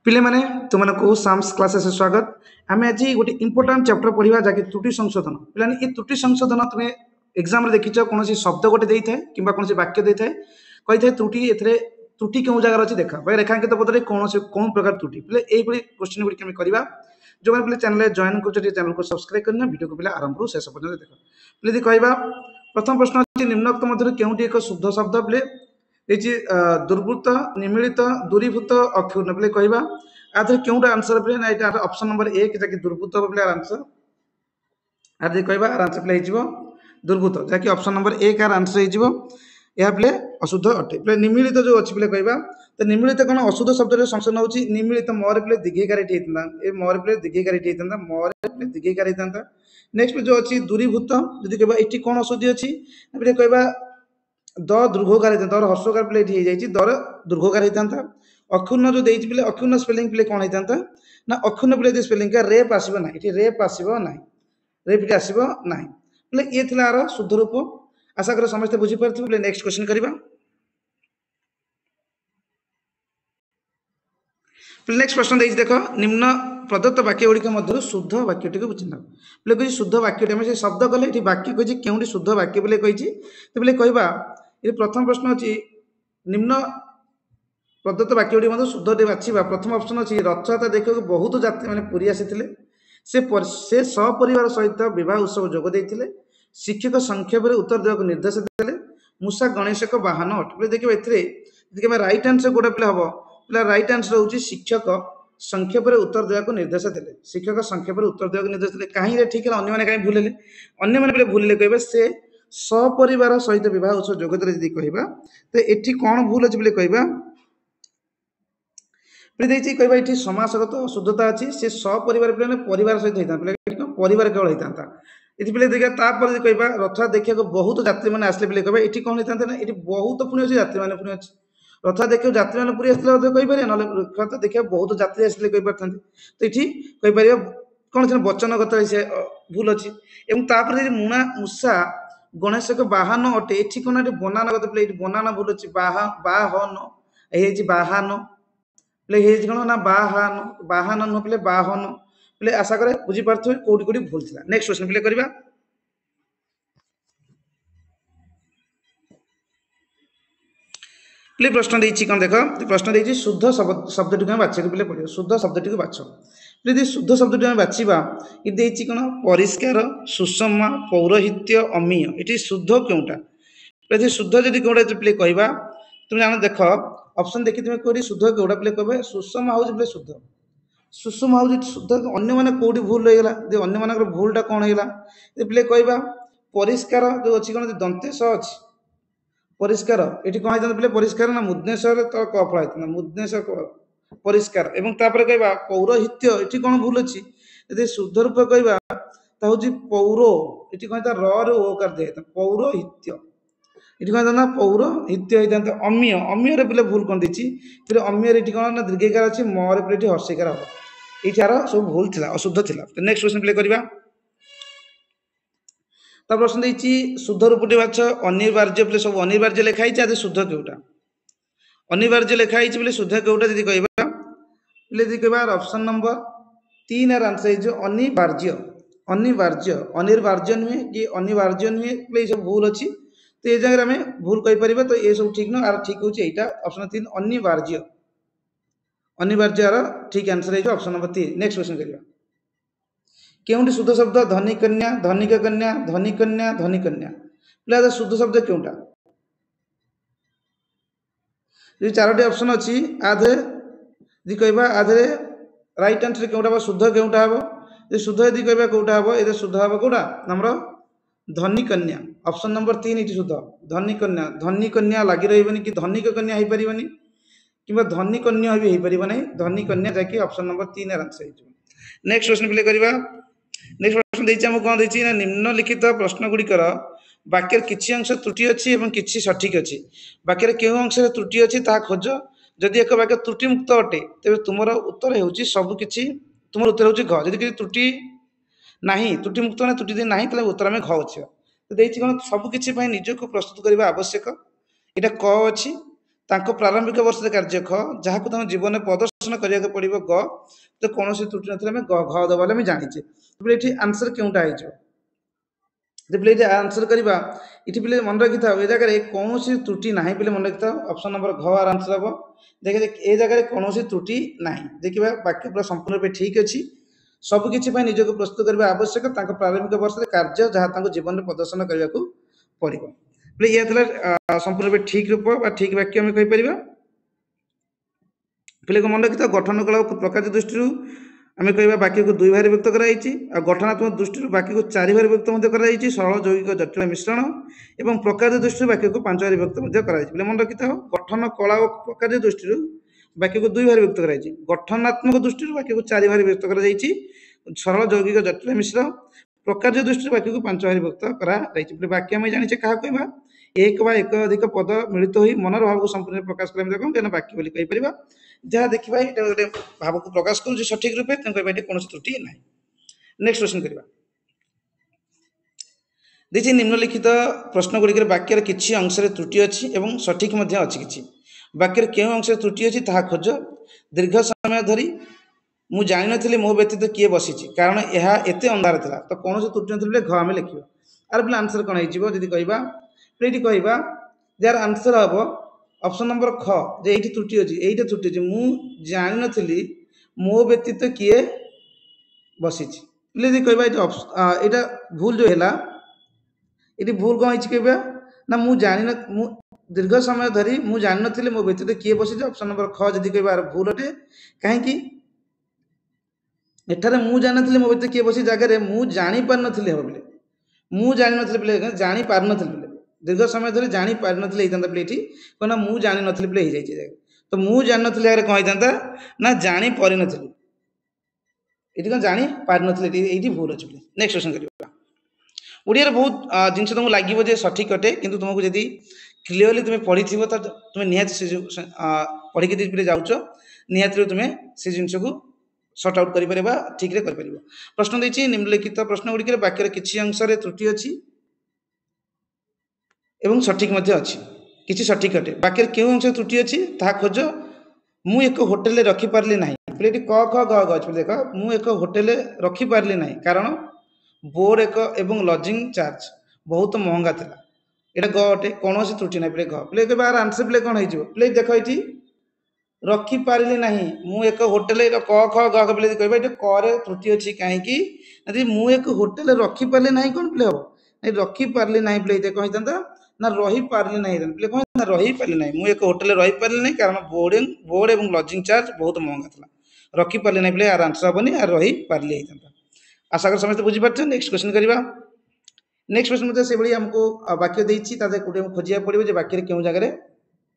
पिले माने तुमको साम्स क्लासेस स्वागत। आम आज गोटे इंपोर्टाट चैप्टर पढ़ा जहाँकि त्रुटि संशोधन। पिलाने ये त्रुटि संशोधन तुम एग्जाम रे देखिच कौन शब्द गोटे दे था कि कौन वाक्य दे था कही था त्रुटि ए त्रुटि क्यों जगह अच्छी देखा भाई रेखांकित पदे कौन कौन प्रकार त्रुटि पे यही क्वेश्चन गुड़ी आम करवा। जो मैंने चैनल जॉइन कर चैनल को सब्सक्राइब करना वीडियो को पे आरंभ शेष पर्यटन देख पे यदि कहवा प्रथम प्रश्न अच्छी निम्नोक्त मध्य क्योंटी एक शुद्ध शब्द पे ये दुर्वृत्त निमिलित दूरीभूत अक्षुण्ण पे कहवा आधे क्योंटा आंसर पे ना ऑप्शन नंबर 1 जैसे दुर्वृत्त पे आंसर आदि कहवा आंसर पे दुर्वृत्त जहाँकि ऑप्शन नंबर 1 आंसर हो यह पे अशुद्ध अटे पे निमिलित जो अच्छी पे कहवा तो निमिलित कौन अशुद्ध शब्द संशोधन होची निमिलित मोर पे दीर्घिकारिट होता ए मोर पे दीर्घिकारिट होता मोर पे दीर्घिकारिट होता। नेक्स्ट जो अच्छी दूरीभूत जदि कहवा ये कौन अशुद्धि अच्छी कहवा द दीर्घकार दर हर्षकार पे ये दर दीर्घकार होता। अक्षुण्ण जो देती पे अक्षुण्ण स्पेलिंग पे कौन होता ना अक्षुण्ण पे स्पेलिंग का रेप आसब ना ये रेप आसब ना रेप आसब ना पे ये थी आर शुद्ध रूप। आशा कर समस्त बुझीपारे। नेक्स्ट क्वेश्चन करवा। नेक्स्ट प्रश्न देख निम्न प्रदत्त वाक्य गुड़िक मध्य शुद्ध वाक्यटी को चिन्ह पे कही शुद्ध वाक्यटी आम से शब्द कले ये वाक्य कही क्योंटी शुद्ध वाक्य बोले कही तो पे कहवा ये प्रथम प्रश्न अच्छी निम्न प्रदत्त वाक्य गुड़ी मध्य शुद्धटी बाछा। प्रथम ऑप्शन अच्छी रथयात्रा देखा बहुत यात्री मैंने पुरी आसी से सपरिवार सहित विवाह उत्सव जोग देते शिक्षक संक्षेप में उत्तर देवाक निर्देश देते मूषा गणेश एक वाहन अटे देखिए ये रईट आंसर गोटे पे हम पे रईट आंसर हूँ शिक्षक संक्षेप में उत्तर देवाक निर्देश देते शिक्षक संक्षेप में उत्तर देवाक निर्देश देते कहीं ठीक है अन्य कहीं भूल अन्य भूल कहे से सपरिवार सहित विवाह उत्सव जोग देते कहवा तो ये कौन भूल अच्छे कहवा कहवा ये समासगत अशुद्धता अच्छी से सपरिवार पे परिवार सहित होता परिवार केवल होता ये पे देखा तापर कहवा रथ देखा बहुत यात्री मैंने आसले पे कहवा ये कौन होता ना ये बहुत पुणी अच्छे यात्री मैंने पुणी अच्छे रथ देखा यात्री मैंने पूरी आसते कहीपर ना रथ देखा बहुत यात्री आसले कहीपर तो ये कहीपर कौन थे वचनगत से भूल अच्छी और मुणा मूषा गणेश एक बाहन अटे ये कौन ये बनानगत पे बनाना भूल अच्छी बाहन ये बाहन पे कौन ना बाहन बाहन नुह पे बाहन पे आशा करे बुझीपारे कौटी कौटी भूल था। नेक्स्ट क्वेश्चन पे करवा। पे प्रश्न देती कौन देख प्रश्न देती शुद्ध शब्द टी बाछा पे पड़े शुद्ध शब्द टी बाछ यदि शुद्ध शब्द टी बाछा ये देती कौन परिष्कार सुषमा पौरोहित्य अमीय ये शुद्ध क्योंटा यदि शुद्ध जब कौटा पे कहवा तुम जान देख ऑप्शन देखी तुम्हें कौटी शुद्ध कौटा पे कह सुषमा हूँ पे शुद्ध सुषमा हूँ शुद्ध अन्य मैंने कौटी भूल होगा अन्य मान भूलटा कौन होगा पे कहवा परिष्कार जो अच्छी कौन दंतेश अच्छी परिष्कार ये कौन होता पे परिष्कार ना मुद्नेश्वर तो कफल होता मुद्नेश्वर परिष्कार एवं कहवा पौरोहित्य ये कौन भूल अच्छी यदि शुद्ध रूप कहवा हूँ पौरो ये कौन होता रोकार दिया पौरोहित्य ये कौन ना पौरोहित्य होता अमीय अमीय पे भूल कौन देती फिर अमीय ये कौन ना दीर्घकार अच्छी मर पे हर्षिकार हम ये सब भूल था अशुद्ध था। नेक्स्ट क्वेश्चन प्ले करवा। तो प्रश्न देती शुद्ध रूपटी बाछ अनिवार्य पे सब अनिवार्य लिखाई आज शुद्ध क्योंटा अनिवार्य लिखाई बोले शुद्ध क्योंटा जी कहवा पे कह ऑप्शन नंबर 3 आंसर हो अनिवार्य अनिवार्य अनिवार्य नुहे कि अनिवार्य नुहे पे सब भूल अच्छी तो ये जगह आम भूल कहीपर तो ये सब ठीक न आर ठीक हूँ यहाँ ऑप्शन 3 अनिवार्य अनिवार्य ठीक आंसर है ऑप्शन नंबर 3। नेक्स्ट क्वेश्चन करवा। क्योंटी शुद्ध शब्द धनी कन्या धनिक कन्या धनी कन्या धनी कन्या पे शुद्ध शब्द क्योंटा जो 4टी ऑप्शन अच्छी आधे यदि कहवा आधे राइट आंसर क्योंटा शुद्ध क्योंटा हम यदि शुद्ध यदि कहवा कौटा हम ये शुद्ध हम कौटा नंबर धनी कन्या ऑप्शन नंबर 3 ये शुद्ध धनी कन्या लगी रही कि धनिक कन्या हो पारनी कि धनी कन्या भी हो पार ना धनी कन्या जैक ऑप्शन नंबर 3 आंसर हो। नेक्स्ट क्वेश्चन प्ले करवा। नेक्स्ट प्रश्न देती आमको कौन देती ना निम्नलिखित प्रश्न गुड़िकर वाक्यर किसी अंश त्रुटि अच्छी और किसी सठिक अच्छी वाक्यर क्यों अंश त्रुटि अच्छी ता खोज जदि एक वाक्य त्रुटि मुक्त अटे तेज तुम उत्तर हो सबकि तुम उत्तर हो घ जदि किसी त्रुटि ना त्रुटि मुक्त ना त्रुटि ना उत्तर आम घ अच्छे तो देखिए कौन सबकि निजक प्रस्तुत करने आवश्यक यहाँ क अच्छी तांको प्रारंभिक वर्ष कार्य ख जहाँ तुम जीवन में प्रदर्शन करने पड़ो ग तो कौन त्रुटि ना आम घ दबा आम जाचे ये आंसर क्योंटा हो ये आंसर करवा ये पे मन रखी था जगह कौन त्रुटि ना पे मन रखी था ऑप्शन नंबर घ आर आंसर हम देखे ए जगह कौन त्रुटि ना देखा वाक्य पूरा संपूर्ण रूप ठीक अच्छी सबकि निजक प्रस्तुत करने आवश्यक प्रारंभिक वर्ष कार्य जहाँ जीवन में प्रदर्शन करने को पड़ो यह संपूर्ण रूप ठीक रूप ठीक वाक्य आम कहीपर पे मन रखी था गठन कला प्रकार दृष्टि आम कह वाक्य को दुई भाग व्यक्त कराई गठनात्मक दृष्टि वाक्य को चारि भाग व्यक्त कराई सरल जौगिक जटिल मिश्रण और प्रकार दृष्टि वाक्य को पांच भाग व्यक्त कराई मन रखी था गठन कला और प्रकार दृष्टि वाक्य को दुई भाग व्यक्त कराई गठनात्मक दृष्टि वाक्य को चारि भाग व्यक्त कराई सरल जौगिक जटिल मिश्र प्रकार दृष्टि वाक्य को पांच भाग व्यक्त कराई वाक्य आम जाने क्या कह एक बा एक अधिक पद मिलित हो मनर भाव को संपूर्ण प्रकाश करें वाक्य बोली कहीपर जहाँ देखा ये गोटे भाव को प्रकाश कर सठिक रूपे कौन त्रुटि ना। नेक्स्ट क्वेश्चन करवा देखिए निम्नलिखित प्रश्न गुड़िक वाक्यर किसी अंश त्रुटि अच्छी और सठिक अच्छी किसी वाक्यर क्यों अंश त्रुटि अच्छी ता खोज दीर्घ समय धरी मु जान नी मो व्यतीत किए बसी कारण यह एत अंधार था तो कौन त्रुटि ना घ आम लिखा आर पे आंसर कौन हो ये कहवा यार आंसर हम ऑप्शन नंबर ख जे ये त्रुटि अच्छी ये त्रुटि अच्छी मु जान नी मो व्यतीत किए बसी कहवा यहाँ भूल जो है ये भूल कौन कहवा ना मु जान दीर्घ समय धरी मु जान नी मो व्यतीत किए बसी ऑप्शन नंबर ख जी कहवा भूल अटे कहीं एठारे मु जान नी मो व्यतीत किए बसी जगह मु जानी पार नी हम बोले मु जानी नी जानी पार नी दीर्घ समय धरी जानी पार नी पे ये कहना मु जानी नी पे हो तो मु जान नी कौन होता ना जानी पारि नी ये कौन जानी पार नी भूल अच्छे। नेक्स्ट क्वेश्चन करवा ओडिया बहुत जिनस तुमको लगे सठिक अटे कि तुमको जब क्लीयरली तुम्हें पढ़ी थी तो तुम्हें निहाती पढ़ी जाऊच निहाती तुम्हें से जिनस को सर्ट आउट कर ठीक कर प्रश्न देखिए निम्नलिखित प्रश्न गुड़िक वाक्यर किसी अंश त्रुटि अच्छी एवं सठिक अच्छी किसी सठिक अटे वाक्य क्यों अंश त्रुटि अच्छी ता खोज मु एक होटेल रखिपारि ना ये क ख ग ग अच्छे देख मु एक होटेल रखिपारि ना कारण बोर्ड एक एवं लजिंग चार्ज बहुत महंगा था यहाँ ग अटे कौन त्रुटि ना पे घ पे बार आंसर पे कौन हो देख ये रखिपारि ना मु एक होटेल क ख ग पे कह ये क त्रुटि अच्छी कहीं मु एक होटेल रखिपारि ना कौन पे हम रखिपारि ना पे कौन होता ना रही पार्ली ना पे कौन ना रही पार्ली ना मु एक होटेल रही पार्ली ना कारण बोर्ड एवं लजिंग चार्ज बहुत महंगा था रखिपारि ना पे यार आंसर हेनी यार रही पार्ली होता आशा कर समस्त बुझीपार। नेक्स्ट क्वेश्चन करवा नेक्स्ट क्वेश्चन से भाई आमको वाक्य देती खोजा पड़ो वाक्य क्यों जगह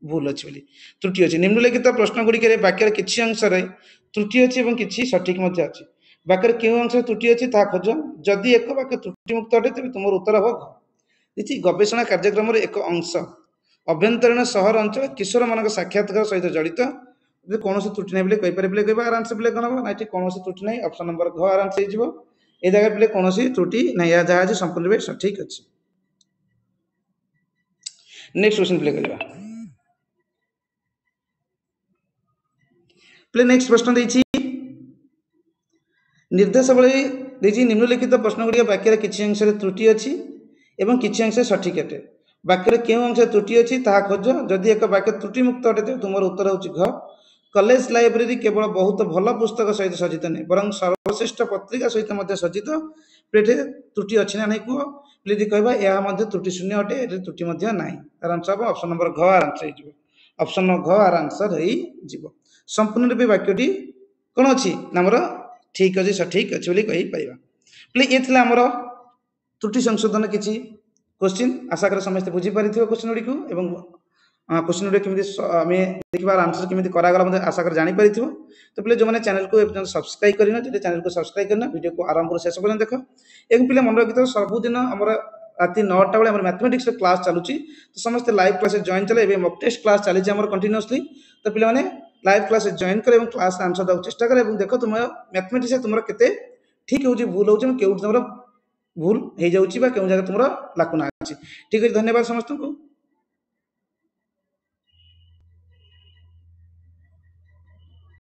भूल अच्छी बोली त्रुटि अच्छी निम्नलिखित प्रश्न गुड़िक वाक्यर किसी अंश त्रुटि अच्छी और किसी सठिक अच्छी वाक्यर क्यों अंश त्रुटि अच्छी ता खोज जदि एक वाक्य त्रुटि मुक्त अटे तेज तुम उत्तर हम देखिए गवेषणा कार्यक्रम एक अंश अभ्यंतरीण सहर अंचल किशोर मान साक्षात्कार सहित जड़ित कौन त्रुटि ना कहीपर पे कह आर आंसर पे कौन हम ना कौन त्रुटि ना ऑप्शन नंबर घ आर आंसर हो ये जगह पे कौन त्रुटि ना या जहाँ संपूर्ण रूप सठिक अच्छे। नेक्स्ट क्वेश्चन प्ले करवा प्ले नेक्स्ट प्रश्न देखिए निर्देशावली देखिए निम्नलिखित प्रश्न गुड़िक वाक्यर किसी अंश त्रुटि अच्छी एवं किसी अंश सठिक अटे वाक्यर क्यों अंश त्रुटि अच्छी ता खोज जदि एक वाक्य त्रुटि मुक्त अटे तुम उत्तर हो घ कॉलेज लाइब्रेरी केवल बहुत भल पुस्तक सहित सज्जित नहीं बर सर्वश्रेष्ठ पत्रिका सहित सज्जित पे त्रुटि अच्छी ना नहीं कह प्लीज कहवा यह त्रुटि शून्य अटे ये त्रुटि ना तार आंसर हम ऑप्शन नंबर घ आर आंसर हो ऑप्शन घ आर आंसर हो संपूर्ण रूपे वाक्यटी कौन अच्छी नामर ठीक अच्छे सठिक अच्छे बोली कहीपर प्लीज ये थी आमर त्रुटि संशोधन किसी क्वेश्चन आशा कर समस्त बुझीपार क्वेश्चन गुड़ी को क्वेश्चन गुड़ी केमी आम देखा आंसर केमी करागला आशा कर जापर तो पे जो मैंने चैनल को सब्सक्राइब करना चैनल को सब्सक्राइब करना वीडियो को आरंभ शेष पर्यटन देख एक पे मन रखी सबुदिन आम राति 9टा बेले मैथमेटिक्स क्लास चलुची तो समस्त लाइव क्लास जॉइन चले मक टेस्ट क्लास चली कंटिन्यूअसली तो पे लाइव क्लास जॉइन कर क्लास आंसर देवाक चेष्टा कर देख तुम मैथमेटिक्स तुम के ठीक हो भूल हो तुम भूल हो जाऊँ क्यों जगह तुम लाकुना अच्छी ठीक है धन्यवाद समस्त को।